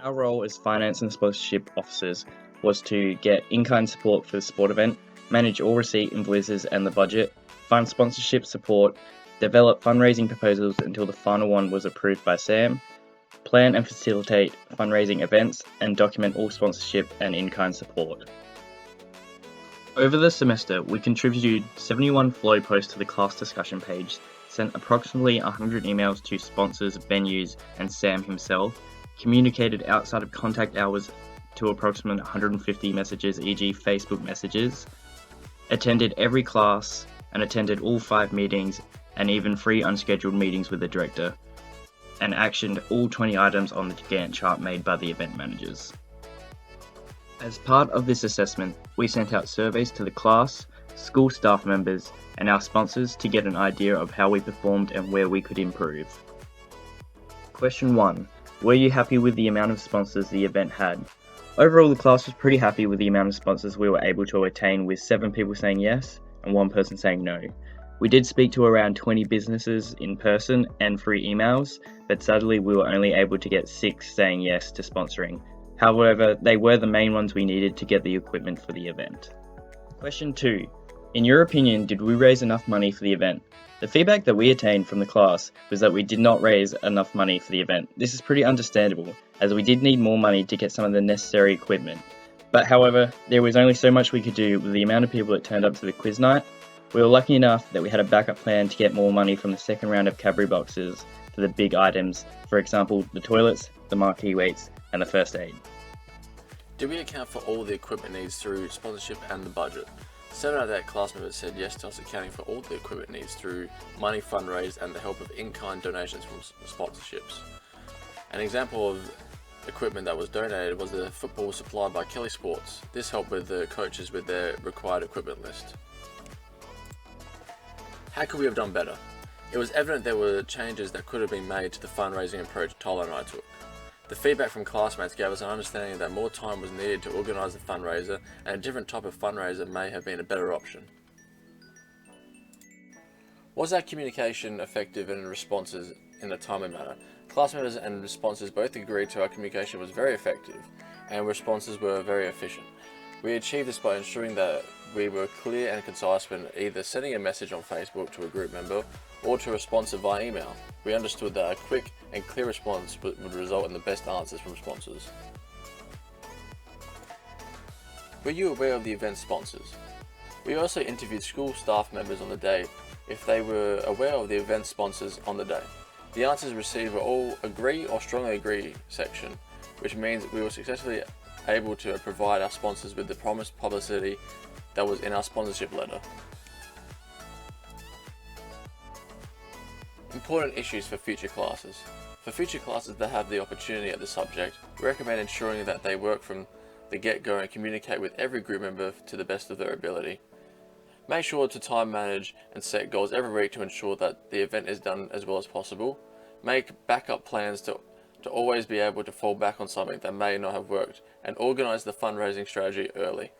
Our role as finance and sponsorship officers was to get in-kind support for the sport event, manage all receipt invoices and the budget, fund sponsorship support, develop fundraising proposals until the final one was approved by Sam, plan and facilitate fundraising events, and document all sponsorship and in-kind support. Over the semester, we contributed 71 flow posts to the class discussion page, sent approximately 100 emails to sponsors, venues, and Sam himself, communicated outside of contact hours to approximately 150 messages, e.g. Facebook messages, attended every class, and attended all 5 meetings, and even 3 unscheduled meetings with the director, and actioned all 20 items on the Gantt chart made by the event managers. As part of this assessment, we sent out surveys to the class, school staff members, and our sponsors to get an idea of how we performed and where we could improve. Question 1. Were you happy with the amount of sponsors the event had? Overall, the class was pretty happy with the amount of sponsors we were able to attain, with 7 people saying yes and 1 person saying no. We did speak to around 20 businesses in person and through emails, but sadly we were only able to get 6 saying yes to sponsoring. However, they were the main ones we needed to get the equipment for the event. Question 2. In your opinion, did we raise enough money for the event? The feedback that we attained from the class was that we did not raise enough money for the event. This is pretty understandable, as we did need more money to get some of the necessary equipment. But however, there was only so much we could do with the amount of people that turned up to the quiz night. We were lucky enough that we had a backup plan to get more money from the second round of Cadbury boxes for the big items, for example, the toilets, the marquee weights, and the first aid. Did we account for all the equipment needs through sponsorship and the budget? 7 out of 8 class members said yes to us accounting for all the equipment needs through money fundraised and the help of in-kind donations from sponsorships. An example of equipment that was donated was the football supplied by Kelly Sports. This helped with the coaches with their required equipment list. How could we have done better? It was evident there were changes that could have been made to the fundraising approach Tyler and I took. The feedback from classmates gave us an understanding that more time was needed to organise the fundraiser, and a different type of fundraiser may have been a better option. Was our communication effective and responses in a timely manner? Class members and sponsors both agreed to our communication was very effective and responses were very efficient. We achieved this by ensuring that we were clear and concise when either sending a message on Facebook to a group member or to a sponsor via email. We understood that a quick and clear response would result in the best answers from sponsors. Were you aware of the event sponsors? We also interviewed school staff members on the day if they were aware of the event sponsors on the day. The answers received were all agree or strongly agree section, which means we were successfully able to provide our sponsors with the promised publicity that was in our sponsorship letter. Important issues for future classes. For future classes that have the opportunity at the subject, we recommend ensuring that they work from the get-go and communicate with every group member to the best of their ability. Make sure to time manage and set goals every week to ensure that the event is done as well as possible. Make backup plans to always be able to fall back on something that may not have worked, and organise the fundraising strategy early.